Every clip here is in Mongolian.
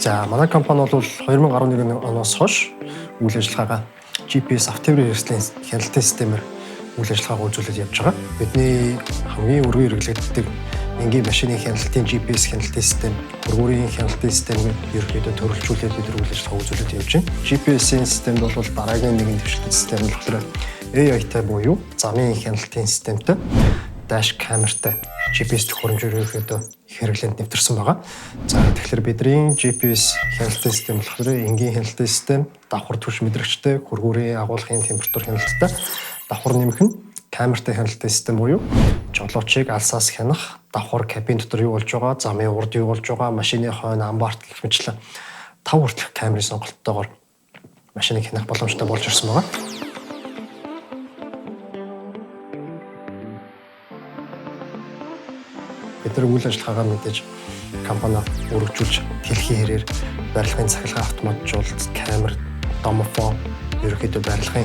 За манай компани бол 2011 оноос хойш үйл ажиллагаагаа GPS автомобилийн хэрэгслийн хяналтын системээр үйл ажиллагаагаа үзүүлээд явж байгаа. Бидний хамгийн өргөн хэрэглэгддэг энгийн машины хяналтын GPS хяналтын систем, хөргүүрийн хяналтын системийг ерөнхийдөө төрөлжүүлээд бид үйл ажиллагаа үзүүлээд явж байна. GPS-ийн системд бол дараагийн нэгэн дэвшилтийн систем нь болохоор AI-тай буюу замын хяналтын системтэй дэш камертай GPS төхөөрөмжөөр ерөнхийдөө хэрэглээнд нэвтэрсэн байгаа. За тэгэхээр бидний GPS хяналтын систем болохоор энгийн хяналтын систем, давхар түвш мэдрэгчтэй, хөргүүрийн агуулгын температур хяналттай, давхар нэмэх нь камертай хяналтын систем буюу жолоочийг алсаас хянах, давхар кабин дотор юу болж байгаа, замын урд юу болж байгаа, машины хойно амбарт гэх мэтлэн 5 хүртэлх камерын сонголттойгоор машиныг хянах боломжтой болж ирсэн байгаа. Бид нар үйл ажиллагаагаа мэдээж компани өргөжүүлж дэлхийн хэрээр барилгын цахилгаан автоматжуулалт, камер, домофон, ерөнхийдөө барилгын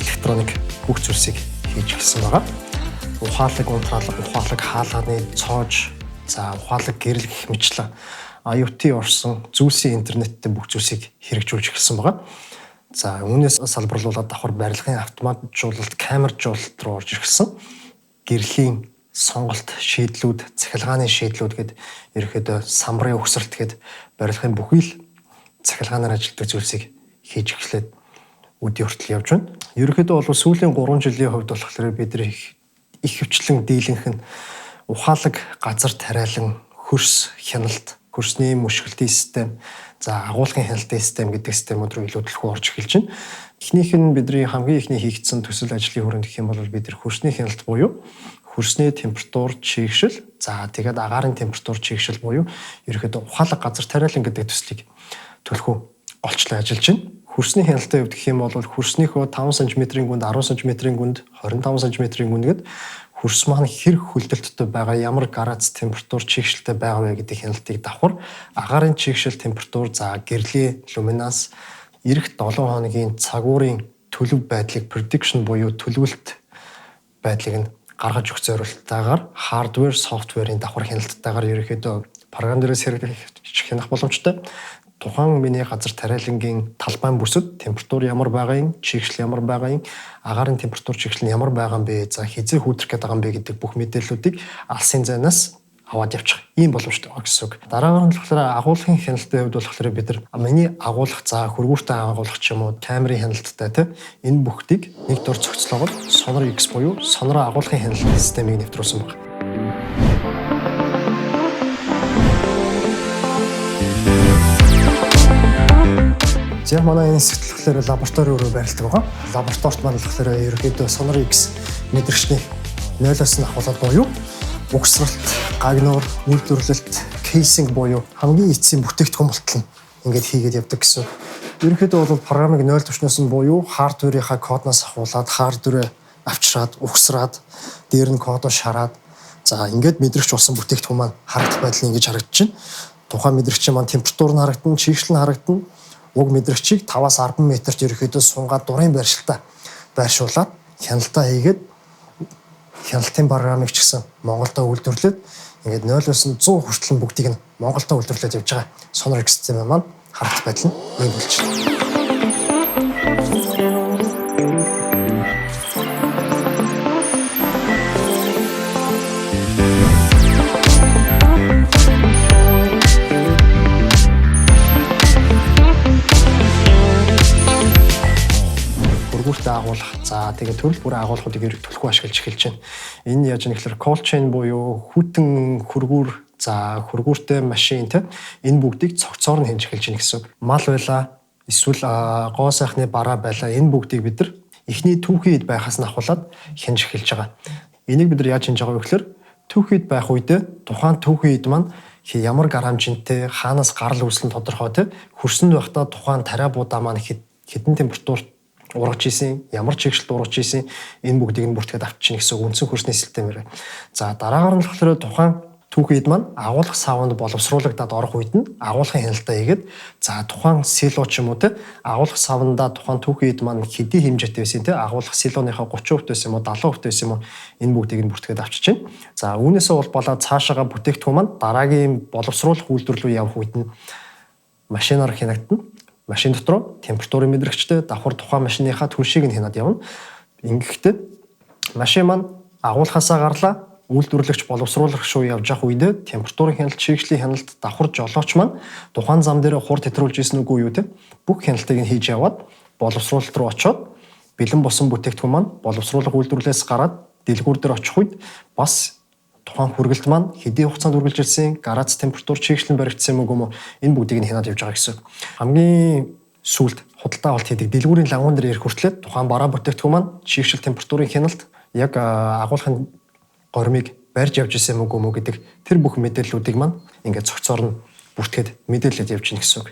электроник бүх зүйлсийг хийж эхэлсэн байгаа. Ухаалаг унтраалга, ухаалаг хаалганы цоож, за ухаалаг гэрэл гэх мэтлэн IoT орсон зүйлсийн интернеттэй бүх зүйлсийг хэрэгжүүлж эхэлсэн байгаа. За үүнээс салбарлуулаад давхар барилгын автоматжуулалт, камержуулалт руу орж ирсэн. Гэрлийн сонголт шийдлүүд, цахилгааны шийдлүүд гээд ерөөхдөө самрын өгсөлт гээд барилгын бүхий л цахилгаанаар ажилладаг зүйлсийг хийж эхлээд өдий хүртэл явж байна. Ерөөхдөө бол сүүлийн 3 жилийн хувьд болохоор бид нар их хвчлэн дийлэнх нь ухаалаг газар тариалан хөрс хяналт, хөрсний мөшгөлтийн систем, за агуулгын хяналтын систем гэдэг системүүд рүү илүү төлхөө орж эхэлж байна. Эхнийх нь бидний хамгийн ихний хийгдсэн төсөл ажлын хүрээнд гэх юм бол бид нар хөрсний хяналт буюу хөрсний температур чийгшил, за тэгээд агаарын температур чийгшил буюу ерөөхдөө ухаалаг газар тариалан гэдэг төслийг төлхөө голчлон ажиллаж байна. Хөрсний хяналтын хувьд гэх юм бол хөрснийхөө 5 см-ийн гүнд, 10 см-ийн гүнд, 25 см-ийн гүнд гээд хөрс маань хэр хөлдөлттэй байгаа, ямар градус температур чийгшилтэй байгаа вэ гэдэг хяналтыг давхар агаарын чийгшил температур, за гэрлийн люминанс, ирэх 7 хоногийн цагуурын төлөв байдлыг prediction буюу төлөвлөлт байдлыг нь гаргаж өгөх зорилттайгаар хардвер, софтверийн давхар хяналттайгаар ерөнхийдөө програм дээрээс хянах боломжтой. Тухайн миний газар тариалангийн талбайн бүсэд температур ямар байгааг, чийгшил ямар байгааг, агаарын температур чийгшил нь ямар байгаа юм бэ, за хизээ хүүтрэх гээд байгаа юм бэ гэдэг бүх мэдээллүүдийг алсын зайнаас аваад явчих ийм боломжтой гэсэн үг. Дараагаар нь болохоор агуулгын хяналтын хувьд болохоор бид нар миний агуулга, за хөргүүртэй агуулга ч юм уу, камерын хяналттай тийм энэ бүгдийг нэг дор цогцлоогоор Sonor X буюу сонор агуулгын хяналтын системийг нэвтрүүлсэн байна. За манай энэ сэтгэлээр лаборатори руу байрладаг байгаа. Лабораторид маань болохоор ерөнхийдөө Sonor X мэдрэгчний 0-оос нь ахуулаад буюу угсралт, гагнуур, үйлдвэрлэлт, кейсинг буюу хамгийн эцсийн бүтээгдэхүүн болтол нь ингээд хийгээд явдаг гэсэн. Ерөнхийдөө бол програмыг 0 түвшнээс нь буюу хардверийнхаа кодноос ахуулаад, хардверээ авчираад, угсраад, дээр нь кодоо шараад, за ингээд мэдрэгч болсон бүтээгдэхүүн маань харагдах байдал нь ингэж харагдаж байна. Тухайн мэдрэгчийн маань температур нь харагдана, чийгшил нь харагдана. Уг мэдрэгчийг 5-аас 10 метрт ерөнхийдөө сунгаад дурын байршилтаа байршуулад хяналтаа хийгээд хяналтын програмыг ч гэсэн Монголдо үйлдвэрлээд ингээд 0-оос нь 100 хүртэл бүгдийг нь Монголдо үйлдвэрлээд явж байгаа Sonor X систем маань харагдах байдал нь ийм болж байна. Хөргүүртэй агуулга, за тэгээд төрөл бүрийн агуулгуудыг ерөг төлхөө ашиглаж эхэлж байна. Энэ яаж юм гэхээр cold chain буюу хүйтэн хөргүүр, за хөргүүртэй машин те энэ бүгдийг цогцоор нь хянж эхэлж байна гэсэн үг. Мал байла, эсвэл гоо сайхны бараа байла, энэ бүгдийг бид нар эхний түүхийн үед байхаас нь ахуулаад хянж эхэлж байгаа. Энийг бид нар яаж хянж байгаа вэ гэхээр түүхийн үед байх үедээ тухайн түүхийн үед маань ямар грамжинтэй, хаанаас гарал үүслэн тодорхой те хөрсөнд байхдаа тухайн тариа буудаа маань хэдэн температурт ургаж исэн, ямар чигшилт ургаж исэн энэ бүгдийг нь бүртгээд авчиж гэсэн үндсэн хөрсний системээр. За дараагаар нь болохоор тухайн түүхийд маань агуулгах савнд боловсруулагдаад орох үед нь агуулгын хяналтаа хийгээд за тухайн сило ч юм уу те агуулгах савндаа тухайн түүхийд маань хэдийн хэмжээтэй байсан те агуулгах силоныхаа 30% байсан юм уу 70% байсан юм уу энэ бүгдийг нь бүртгээд авчиж байна. За үүнээсээ бол болоод цаашаага бүтээгдэхүүн маань дараагийн боловсруулах үйлдвэрлэл рүү явах үед нь машинаар хянагдана. Машин дотор температурын мэдрэгчтэй давхар тухайн машиныхаа түншийг нь хянаад явна. Ингэхдээ машин маань агуулгаасаа гарлаа үйлдвэрлэгч боловсруулах шуу явж явах үед температурын хяналт, шийгчлийн хяналт, давхар жолооч маань тухайн зам дээр хур тэтрүүлж исэн үгүй юу те бүх хяналтыг нь хийж яваад боловсруулалт руу очоод бэлэн босон бүтээгдэхүүн маань боловсруулах үйлдвэрлэлээс гараад дэлгүүр дээр очих үед бас тухайн хүргэлт маань хэдийн хугацаанд үргэлжилсэн, гарац температур чийгчлэн баригдсан юм уу энэ бүгдийг нь хянаад явж байгаа гэсэн. Хамгийн сүүлд худалдаа авалт хийдэг дэлгүүрийн лагуун дээр ирэх хүртлээр тухайн бараа бүтээгдэхүүн маань чийгчл температурын хяналт яг агуулгын гормыг барьж явж исэн юм уу гэдэг тэр бүх мэдээллүүдийг маань ингээд цогцоор нь бүртгээд мэдээлэлд явж гин гэсэн үг.